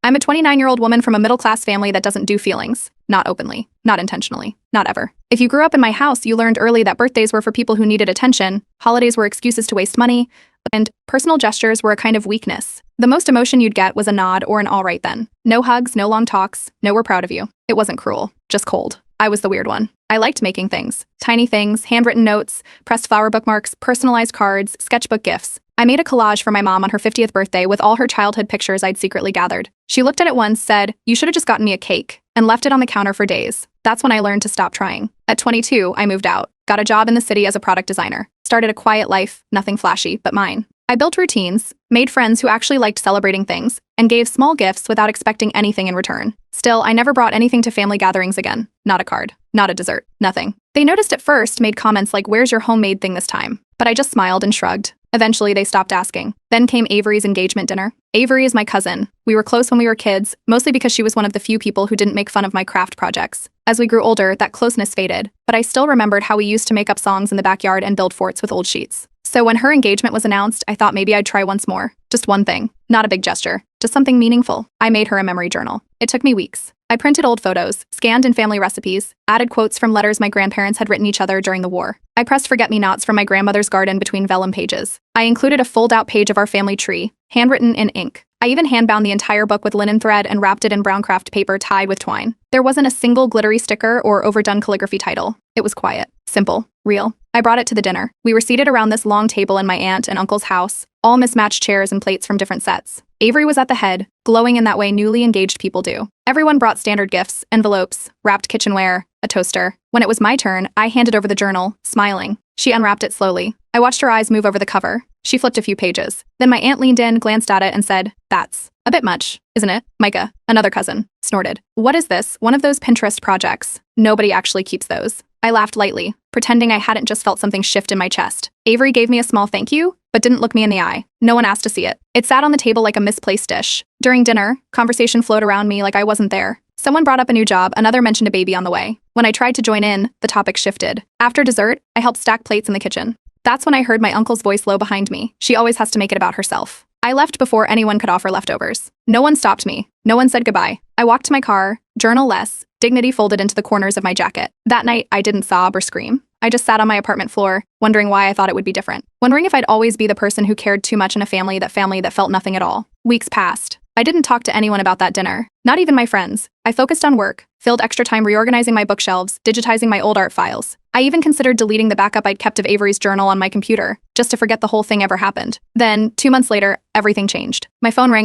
I'm a 29-year-old woman from a middle-class family that doesn't do feelings. Not openly. Not intentionally. Not ever. If you grew up in my house, you learned early that birthdays were for people who needed attention, holidays were excuses to waste money, and personal gestures were a kind of weakness. The most emotion you'd get was a nod or an all right then. No hugs, no long talks, no we're proud of you. It wasn't cruel, just cold. I was the weird one. I liked making things. Tiny things, handwritten notes, pressed flower bookmarks, personalized cards, sketchbook gifts. I made a collage for my mom on her 50th birthday with all her childhood pictures I'd secretly gathered. She looked at it once, said, "You should have just gotten me a cake," and left it on the counter for days. That's when I learned to stop trying. At 22, I moved out, got a job in the city as a product designer, started a quiet life, nothing flashy, but mine. I built routines, made friends who actually liked celebrating things, and gave small gifts without expecting anything in return. Still, I never brought anything to family gatherings again. Not a card, not a dessert, nothing. They noticed at first, made comments like, "Where's your homemade thing this time?" But I just smiled and shrugged. Eventually, they stopped asking. Then came Avery's engagement dinner. Avery is my cousin. We were close when we were kids, mostly because she was one of the few people who didn't make fun of my craft projects. As we grew older, that closeness faded, but I still remembered how we used to make up songs in the backyard and build forts with old sheets. So when her engagement was announced, I thought maybe I'd try once more. Just one thing. Not a big gesture. Just something meaningful. I made her a memory journal. It took me weeks. I printed old photos, scanned in family recipes, added quotes from letters my grandparents had written each other during the war. I pressed forget-me-nots from my grandmother's garden between vellum pages. I included a fold-out page of our family tree, handwritten in ink. I even hand-bound the entire book with linen thread and wrapped it in brown craft paper tied with twine. There wasn't a single glittery sticker or overdone calligraphy title. It was quiet, simple, real. I brought it to the dinner. We were seated around this long table in my aunt and uncle's house, all mismatched chairs and plates from different sets. Avery was at the head, glowing in that way newly engaged people do. Everyone brought standard gifts, envelopes, wrapped kitchenware, a toaster. When it was my turn, I handed over the journal, smiling. She unwrapped it slowly. I watched her eyes move over the cover. She flipped a few pages. Then my aunt leaned in, glanced at it, and said, "That's a bit much, isn't it?" Micah, another cousin, snorted. "What is this? One of those Pinterest projects? Nobody actually keeps those." I laughed lightly, pretending I hadn't just felt something shift in my chest. Avery gave me a small thank you, but didn't look me in the eye. No one asked to see it. It sat on the table like a misplaced dish. During dinner, conversation flowed around me like I wasn't there. Someone brought up a new job, another mentioned a baby on the way. When I tried to join in, the topic shifted. After dessert, I helped stack plates in the kitchen. That's when I heard my uncle's voice low behind me. She always has to make it about herself. I left before anyone could offer leftovers. No one stopped me. No one said goodbye. I walked to my car, journal less, dignity folded into the corners of my jacket. That night, I didn't sob or scream. I just sat on my apartment floor, wondering why I thought it would be different. Wondering if I'd always be the person who cared too much in a family that felt nothing at all. Weeks passed. I didn't talk to anyone about that dinner. Not even my friends. I focused on work, filled extra time reorganizing my bookshelves, digitizing my old art files. I even considered deleting the backup I'd kept of Avery's journal on my computer, just to forget the whole thing ever happened. Then, 2 months later, everything changed. My phone rang